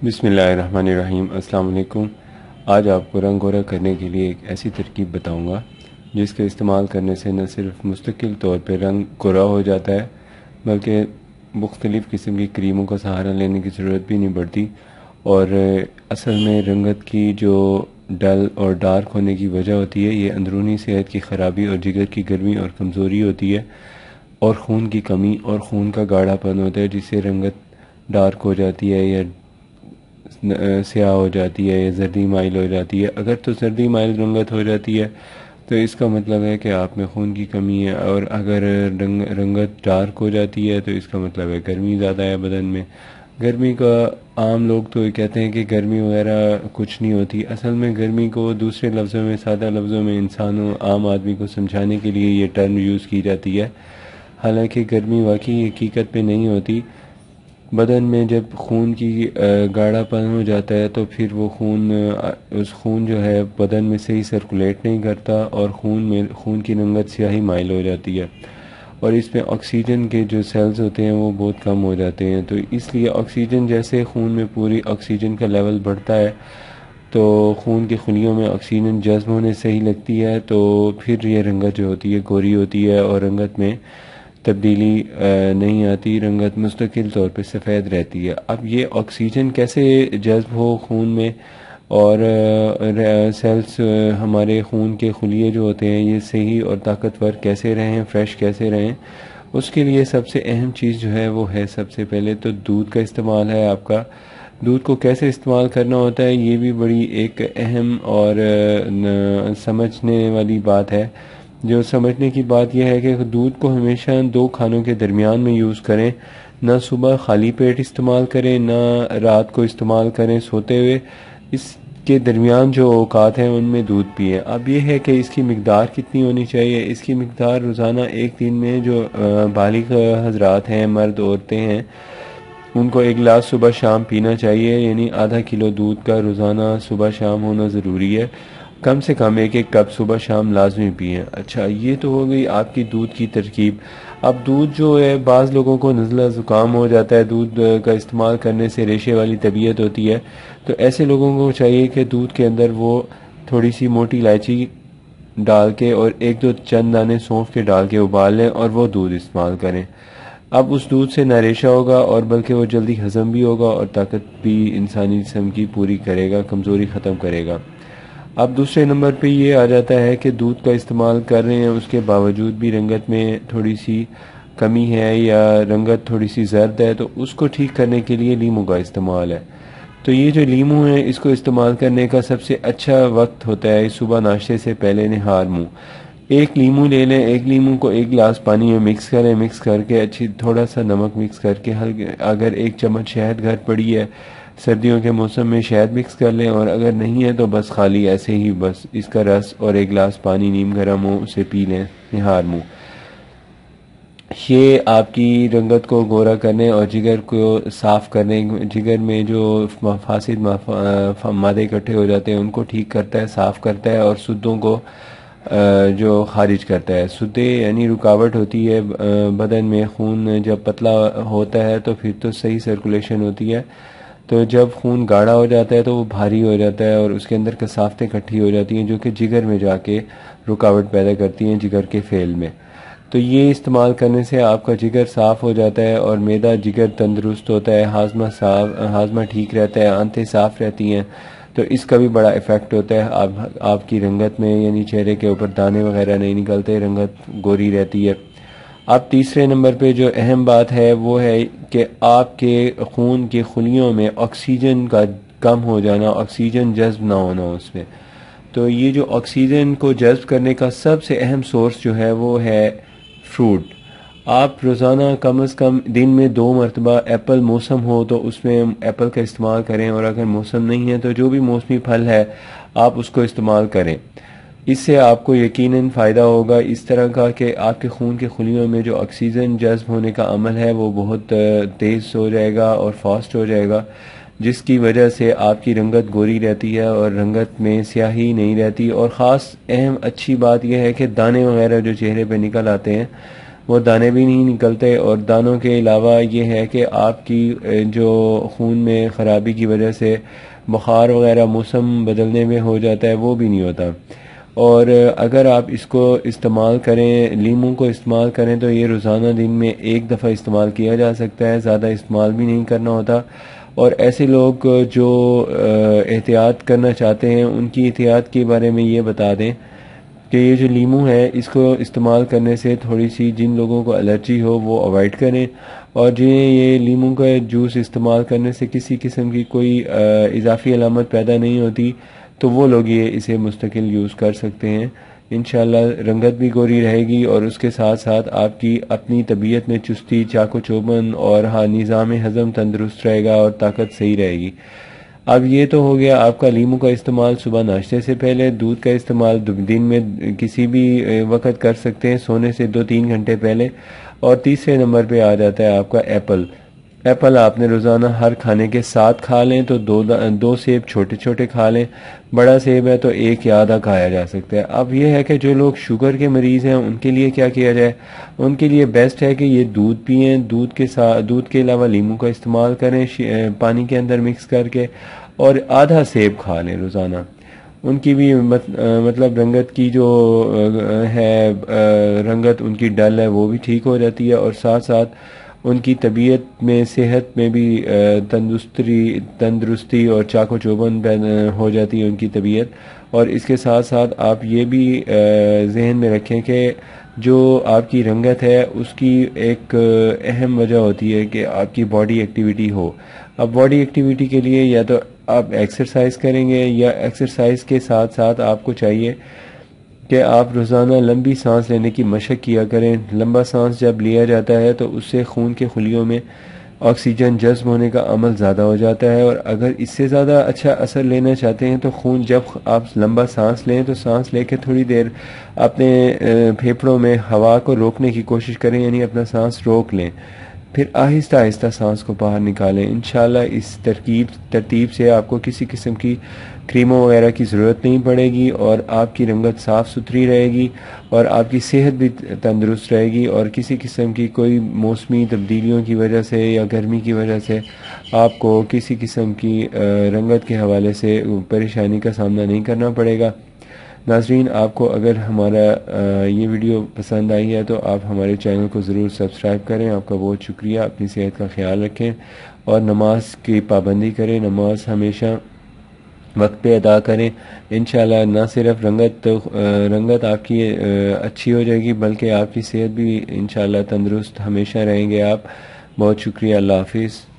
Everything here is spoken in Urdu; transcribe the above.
بسم اللہ الرحمن الرحیم۔ السلام علیکم۔ آج آپ کو رنگ گورا کرنے کے لیے ایک ایسی ترکیب بتاؤں گا جس کے استعمال کرنے سے نہ صرف مستقل طور پہ رنگ گورا ہو جاتا ہے بلکہ مختلف قسم کی کریموں کا سہارا لینے کی ضرورت بھی نہیں پڑتی، اور اصل میں رنگت کی جو ڈل اور ڈارک ہونے کی وجہ ہوتی ہے یہ اندرونی صحت کی خرابی اور جگر کی گرمی اور کمزوری ہوتی ہے، اور خون کی کمی اور خون کا گاڑھا پن ہوتا ہے، جس سے رنگت ڈارک ہو جاتی ہے یا سیاہ ہو جاتی ہے یا زردی مائل ہو جاتی ہے۔ اگر تو زردی مائل رنگت ہو جاتی ہے تو اس کا مطلب ہے کہ آپ میں خون کی کمی ہے، اور اگر رنگت ڈارک ہو جاتی ہے تو اس کا مطلب ہے گرمی زیادہ ہے بدن میں۔ گرمی کا عام لوگ تو کہتے ہیں کہ گرمی وغیرہ کچھ نہیں ہوتی، اصل میں گرمی کو دوسرے لفظوں میں، سادہ لفظوں میں انسانوں عام آدمی کو سمجھانے کے لیے یہ ٹرم یوز کی جاتی ہے، حالانکہ گرمی واقعی حقیقت میں نہیں ہوتی۔ بدن میں جب خون کی گاڑھا پن ہو جاتا ہے تو پھر وہ خون جو ہے بدن میں صحیح سرکولیٹ نہیں کرتا، اور خون کی رنگت سیاہی مائل ہو جاتی ہے، اور اس میں آکسیجن کے جو سیلز ہوتے ہیں وہ بہت کم ہو جاتے ہیں۔ تو اس لیے آکسیجن جیسے خون میں پوری آکسیجن کا لیول بڑھتا ہے تو خون کی خلیوں میں آکسیجن جذب ہونے صحیح لگتی ہے، تو پھر یہ رنگت جو ہوتی ہے گوری ہوتی ہے اور رنگت میں تبدیلی نہیں آتی، رنگت مستقل طور پہ سفید رہتی ہے۔ اب یہ آکسیجن کیسے جذب ہو خون میں، اور سیلز ہمارے خون کے خلیے جو ہوتے ہیں یہ صحیح اور طاقتور کیسے رہیں، فریش کیسے رہیں، اس کے لیے سب سے اہم چیز جو ہے وہ ہے سب سے پہلے تو دودھ کا استعمال ہے آپ کا۔ دودھ کو کیسے استعمال کرنا ہوتا ہے یہ بھی بڑی ایک اہم اور سمجھنے والی بات ہے۔ جو سمجھنے کی بات یہ ہے کہ دودھ کو ہمیشہ 2 کھانوں کے درمیان میں یوز کریں، نہ صبح خالی پیٹ استعمال کریں نہ رات کو استعمال کریں سوتے ہوئے، اس کے درمیان جو اوقات ہیں ان میں دودھ پئیں۔ اب یہ ہے کہ اس کی مقدار کتنی ہونی چاہیے۔ اس کی مقدار روزانہ ایک دن میں جو بالغ حضرات ہیں، مرد عورتیں ہیں، ان کو 1 گلاس صبح شام پینا چاہیے، یعنی ½ کلو دودھ کا روزانہ صبح شام ہونا ضروری ہے۔ کم سے کم 1 کپ صبح شام لازمی پئیں۔ اچھا، یہ تو ہو گئی آپ کی دودھ کی ترکیب۔ اب دودھ جو ہے بعض لوگوں کو نزلہ زکام ہو جاتا ہے، دودھ کا استعمال کرنے سے ریشے والی طبیعت ہوتی ہے، تو ایسے لوگوں کو چاہیے کہ دودھ کے اندر وہ تھوڑی سی موٹی الائچی ڈال کے اور 1-2 چند دانے سونف کے ڈال کے ابال لیں اور وہ دودھ استعمال کریں۔ اب اس دودھ سے نہ ریشہ ہوگا اور بلکہ وہ جلدی ہضم بھی ہوگا اور طاقت بھی انسانی جسم کی پوری کرے گا، کمزوری ختم کرے گا۔ اب دوسرے نمبر پہ یہ آ جاتا ہے کہ دودھ کا استعمال کر رہے ہیں، اس کے باوجود بھی رنگت میں تھوڑی سی کمی ہے یا رنگت تھوڑی سی زرد ہے، تو اس کو ٹھیک کرنے کے لیے لیموں کا استعمال ہے۔ تو یہ جو لیموں ہے اس کو استعمال کرنے کا سب سے اچھا وقت ہوتا ہے صبح ناشتے سے پہلے نہار منہ۔ 1 لیموں لے لیں، 1 لیموں کو 1 گلاس پانی میں مکس کریں، مکس کر کے اچھی تھوڑا سا نمک مکس کر کے اگر 1 چمچ شہد گھر پڑی ہے، سردیوں کے موسم میں شہد مکس کر لیں، اور اگر نہیں ہے تو بس خالی ایسے ہی بس اس کا رس اور 1 گلاس پانی نیم گرم ہو اسے پی لیں نہار منہ۔ یہ آپ کی رنگت کو گورا کرنے اور جگر کو صاف کرنے، جگر میں جو فاسد مادے اکٹھے ہو جاتے ہیں ان کو ٹھیک کرتا ہے، صاف کرتا ہے، اور سدوں کو جو خارج کرتا ہے۔ سدے یعنی رکاوٹ ہوتی ہے بدن میں، خون جب پتلا ہوتا ہے تو پھر تو صحیح سرکولیشن ہوتی ہے، تو جب خون گاڑھا ہو جاتا ہے تو وہ بھاری ہو جاتا ہے اور اس کے اندر کثافتیں اکٹھی ہو جاتی ہیں جو کہ جگر میں جا کے رکاوٹ پیدا کرتی ہیں، جگر کے فعل میں۔ تو یہ استعمال کرنے سے آپ کا جگر صاف ہو جاتا ہے اور معدہ جگر تندرست ہوتا ہے، ہاضمہ ٹھیک رہتا ہے، آنتیں صاف رہتی ہیں، تو اس کا بھی بڑا ایفیکٹ ہوتا ہے آپ کی رنگت میں، یعنی چہرے کے اوپر دانے وغیرہ نہیں نکلتے، رنگت گوری رہتی ہے۔ اب تیسرے نمبر پہ جو اہم بات ہے وہ ہے کہ آپ کے خون کی خلیوں میں آکسیجن کا کم ہو جانا، آکسیجن جذب نہ ہونا اس میں۔ تو یہ جو آکسیجن کو جذب کرنے کا سب سے اہم سورس جو ہے وہ ہے فروٹ۔ آپ روزانہ کم از کم دن میں 2 مرتبہ ایپل موسم ہو تو اس میں ایپل کا استعمال کریں، اور اگر موسم نہیں ہے تو جو بھی موسمی پھل ہے آپ اس کو استعمال کریں۔ اس سے آپ کو یقیناً فائدہ ہوگا اس طرح کا کہ آپ کے خون کے خلیوں میں جو آکسیجن جذب ہونے کا عمل ہے وہ بہت تیز ہو جائے گا اور فاسٹ ہو جائے گا، جس کی وجہ سے آپ کی رنگت گوری رہتی ہے اور رنگت میں سیاہی نہیں رہتی۔ اور خاص اہم اچھی بات یہ ہے کہ دانے وغیرہ جو چہرے پہ نکل آتے ہیں وہ دانے بھی نہیں نکلتے، اور دانوں کے علاوہ یہ ہے کہ آپ کی جو خون میں خرابی کی وجہ سے بخار وغیرہ موسم بدلنے میں ہو جاتا ہے وہ بھی نہیں ہوتا۔ اور اگر آپ اس کو استعمال کریں، لیموں کو استعمال کریں، تو یہ روزانہ دن میں ایک دفعہ استعمال کیا جا سکتا ہے، زیادہ استعمال بھی نہیں کرنا ہوتا۔ اور ایسے لوگ جو احتیاط کرنا چاہتے ہیں ان کی احتیاط کے بارے میں یہ بتا دیں کہ یہ جو لیمو ہے اس کو استعمال کرنے سے تھوڑی سی جن لوگوں کو الرجی ہو وہ اوائڈ کریں، اور جنہیں یہ لیمو کا جوس استعمال کرنے سے کسی قسم کی کوئی اضافی علامت پیدا نہیں ہوتی تو وہ لوگ اسے مستقل یوز کر سکتے ہیں۔ انشاءاللہ رنگت بھی گوری رہے گی، اور اس کے ساتھ ساتھ آپ کی اپنی طبیعت میں چستی، چاق و چوبند اور نظام ہضم تندرست رہے گا اور طاقت صحیح رہے گی۔ اب یہ تو ہو گیا آپ کا لیمو کا استعمال صبح ناشتے سے پہلے۔ دودھ کا استعمال دن میں کسی بھی وقت کر سکتے ہیں، سونے سے 2-3 گھنٹے پہلے۔ اور تیسرے نمبر پہ آ جاتا ہے آپ کا ایپل۔ ایپل آپ نے روزانہ ہر کھانے کے ساتھ کھا لیں تو 2 سیب چھوٹے چھوٹے کھا لیں، بڑا سیب ہے تو 1 یا آدھا کھایا جا سکتا ہے۔ اب یہ ہے کہ جو لوگ شوگر کے مریض ہیں ان کے لیے کیا کیا جائے، ان کے لیے بیسٹ ہے کہ یہ دودھ پئیں، دودھ کے علاوہ لیموں کا استعمال کریں پانی کے اندر مکس کر کے، اور آدھا سیب کھا لیں روزانہ۔ ان کی بھی مطلب رنگت کی جو ہے رنگت ان کی ڈل ہے وہ بھی ٹھیک ہو جاتی ہے، اور ساتھ ساتھ ان کی طبیعت میں صحت میں بھی تندرستی اور چاق و چوبند ہو جاتی ہے ان کی طبیعت۔ اور اس کے ساتھ ساتھ آپ یہ بھی ذہن میں رکھیں کہ جو آپ کی رنگت ہے اس کی ایک اہم وجہ ہوتی ہے کہ آپ کی باڈی ایکٹیویٹی ہو۔ اب باڈی ایکٹیویٹی کے لیے یا تو آپ ایکسرسائز کریں گے، یا ایکسرسائز کے ساتھ ساتھ آپ کو چاہیے کہ آپ روزانہ لمبی سانس لینے کی مشق کیا کریں۔ لمبا سانس جب لیا جاتا ہے تو اس سے خون کے خلیوں میں آکسیجن جذب ہونے کا عمل زیادہ ہو جاتا ہے، اور اگر اس سے زیادہ اچھا اثر لینا چاہتے ہیں تو خون جب آپ لمبا سانس لیں تو سانس لے کے تھوڑی دیر اپنے پھیپھڑوں میں ہوا کو روکنے کی کوشش کریں، یعنی اپنا سانس روک لیں، پھر آہستہ آہستہ سانس کو باہر نکالیں۔ انشاءاللہ اس ترتیب سے آپ کو کسی قسم کی کریموں وغیرہ کی ضرورت نہیں پڑے گی، اور آپ کی رنگت صاف ستھری رہے گی، اور آپ کی صحت بھی تندرست رہے گی، اور کسی قسم کی کوئی موسمی تبدیلیوں کی وجہ سے یا گرمی کی وجہ سے آپ کو کسی قسم کی رنگت کے حوالے سے پریشانی کا سامنا نہیں کرنا پڑے گا۔ ناظرین، آپ کو اگر ہمارا یہ ویڈیو پسند آئی ہے تو آپ ہمارے چینل کو ضرور سبسکرائب کریں۔ آپ کا بہت شکریہ۔ اپنی صحت کا خیال رکھیں اور نماز کی پابندی کریں، نماز ہمیشہ وقت پہ ادا کریں۔ انشاءاللہ نہ صرف رنگت آپ کی اچھی ہو جائے گی بلکہ آپ کی صحت بھی انشاءاللہ تندرست ہمیشہ رہیں گے آپ۔ بہت شکریہ۔ اللہ حافظ۔